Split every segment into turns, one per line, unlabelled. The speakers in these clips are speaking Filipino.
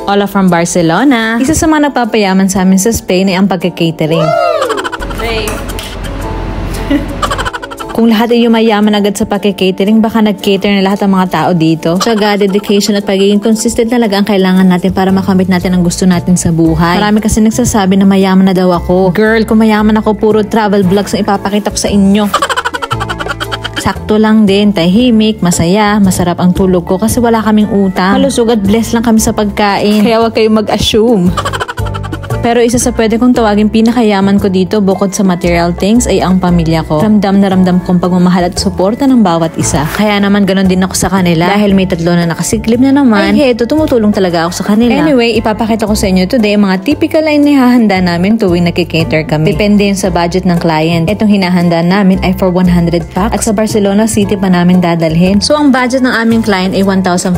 Hola from Barcelona. Isa sa mga nagpapayaman sa amin sa Spain ay ang pagka-catering. Kung lahat ay yumayaman agad sa pagka-catering, baka nag-cater na lahat ang mga tao dito. Tiyaga, dedication at pagiging consistent talaga ang kailangan natin para makamit natin ang gusto natin sa buhay. Marami kasi nagsasabi na mayaman na daw ako. Girl, kung mayaman ako, puro travel vlogs ang ipapakita ko sa inyo. Sakto lang din, tahimik, masaya, masarap ang tulog ko kasi wala kaming utang. Malusog at blessed lang kami sa pagkain. Kaya wag kayong mag-assume. Pero isa sa pwede kong tawagin pinakayaman ko dito bukod sa material things ay ang pamilya ko. Ramdam na ramdam kong pagmamahal at suporta ng bawat isa. Kaya naman ganon din ako sa kanila. Dahil may 3 na nakasiklib na naman, ay heto, tumutulong talaga ako sa kanila. Anyway, ipapakita ko sa inyo today mga typical line na hahanda namin tuwing nagki-cater kami. Depende yun sa budget ng client. Itong hinahanda namin ay for 100 packs at sa Barcelona City pa namin dadalhin. So ang budget ng aming client ay 1,500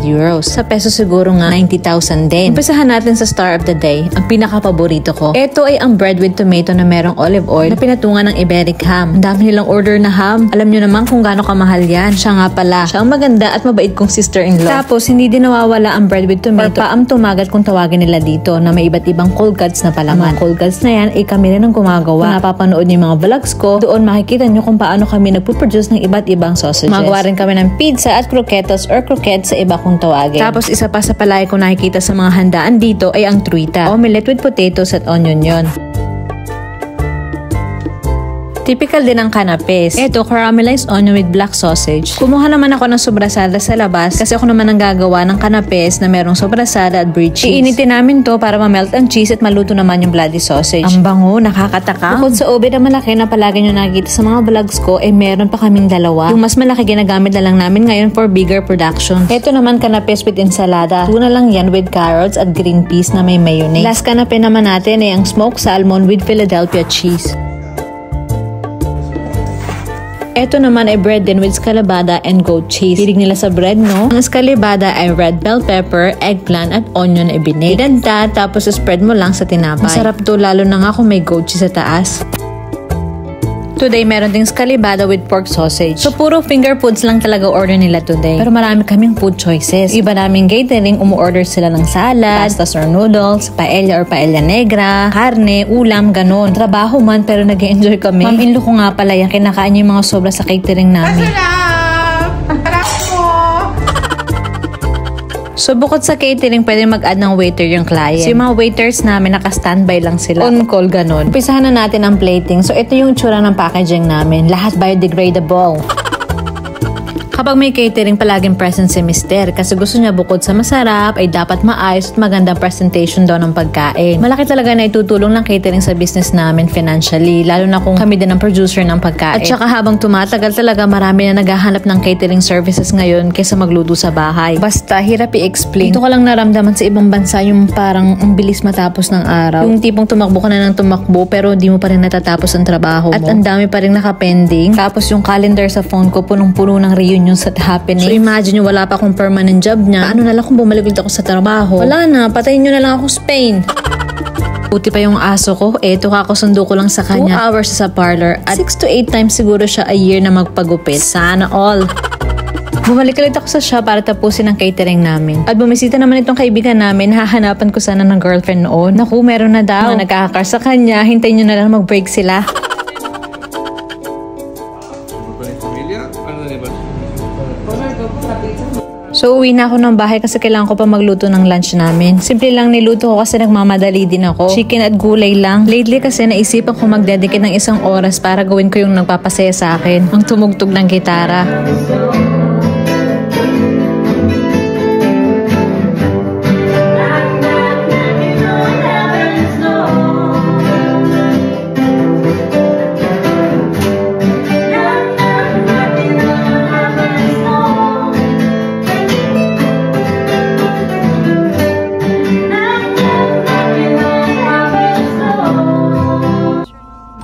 euros. Sa peso siguro nga 90,000 din. Umpisahan natin sa star of the day. Ang pinaka-paborito ko. Ito ay ang bread with tomato na merong olive oil na pinatungan ng Iberic ham. Ang dami nilang order na ham. Alam nyo naman kung gaano kamahal yan. Siya nga pala. Siya ang maganda at mabait kong sister-in-law. Tapos, hindi din nawawala ang bread with tomato. Paam tumagat kung tawagin nila dito na may iba't ibang cold cuts na palaman. Ang cold cuts na yan ay kami rin ang gumagawa. Kung napapanood niyo yung mga vlogs ko, doon makikita nyo kung paano kami nagpo-produce ng iba't ibang sausages. Magawa rin kami ng pizza at croquetas or croquettes sa iba kung tawagin. Tapos, isa pa sa palay ko nakikita sa mga handaan dito ay ang truita. Omelette with potatoes at onion yon. Typical din ang canapes. Ito, caramelized onion with black sausage. Kumuha naman ako ng sobrasada sa labas kasi ako naman ang gagawa ng canapes na merong sobrasada at brie cheese. Iinitin namin to para ma-melt ang cheese at maluto naman yung bloody sausage. Ang bango, nakakatakam. Bukod sa ube na malaki na palagi nyo nakikita sa mga vlogs ko, meron pa kaming 2. Yung mas malaki ginagamit na lang namin ngayon for bigger production. Ito naman canapes with ensalada. Tuna lang yan with carrots at green peas na may mayonnaise. Last canape naman natin ay ang smoked salmon with Philadelphia cheese. Ito naman ay bread din with scalabada and goat cheese. Hilig nila sa bread, no? Ang scalabada ay red bell pepper, eggplant at onion na ibinake. Idanda, tapos spread mo lang sa tinapay. Masarap to, lalo na nga kung may goat cheese sa taas. Today, meron ding scalabada with pork sausage. So, puro finger foods lang talaga order nila today. Pero marami kaming food choices. Iba naming catering, umu-order sila ng salad, pastas or noodles, paella or paella negra, karne, ulam, ganon. Trabaho man, pero nag-enjoy kami. Ma'am-in-law ko nga pala yan, kinakain niyo yung mga sobra sa catering namin. So, bukod sa catering, pwede mag-add ng waiter yung client. So, yung mga waiters namin, naka-standby lang sila. On call, ganun. Umpisahan na natin ang plating. So, ito yung tsura ng packaging namin. Lahat biodegradable. Kapag may catering, palaging present si Mister kasi gusto niya bukod sa masarap ay dapat maayos at magandang presentation daw ng pagkain. Malaki talaga na itutulong ng catering sa business namin financially, lalo na kung kami din ang producer ng pagkain. At saka habang tumatagal talaga, marami na naghahanap ng catering services ngayon kaysa magluto sa bahay. Basta, hirap i-explain. Ito ko lang naramdaman sa ibang bansa yung parang ang bilis matapos ng araw. Yung tipong tumakbo ka na ng tumakbo pero di mo pa rin natatapos ang trabaho mo. At ang dami pa rin nakapending. Tapos yung calendar sa phone ko punong-puno ng reunion sa happening. So imagine nyo, wala pa akong permanent job niya. Paano na lang kung bumalik ulit ako sa trabaho? Wala na, patayin nyo na lang ako Spain. Buti pa yung aso ko. Eto, kakasundo ko lang sa kanya 2 hours sa parlor at 6 to 8 times siguro siya a year na magpagupit. Sana all. Bumalik ulit ako sa shop para tapusin ang catering namin. At bumisita naman itong kaibigan namin, hahanapan ko sana ng girlfriend noon. Naku, meron na daw. Nagkakakar sa kanya, hintayin nyo na lang mag-break sila. So, uwi na ako ng bahay kasi kailangan ko pa magluto ng lunch namin. Simple lang niluto ko kasi nagmamadali din ako. Chicken at gulay lang. Lately kasi naisipan ko mag-dedicate ng 1 oras para gawin ko yung nagpapasaya sa akin. Ang tumugtog ng gitara.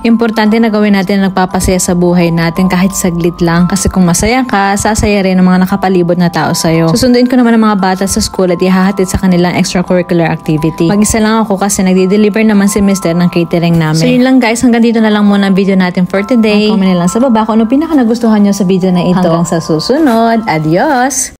Importante na gawin natin na nagpapasaya sa buhay natin kahit saglit lang. Kasi kung masaya ka, sasaya rin ang mga nakapalibot na tao sa'yo. Susunduin ko naman ang mga bata sa school at ihahatid sa kanilang extracurricular activity. Mag-isa lang ako kasi nagde-deliver naman si Mr. ng catering namin. So yun lang guys, hanggang dito na lang muna ang video natin for today. Comment na lang sa baba kung ano pinaka nagustuhan nyo sa video na ito. Hanggang sa susunod. Adios!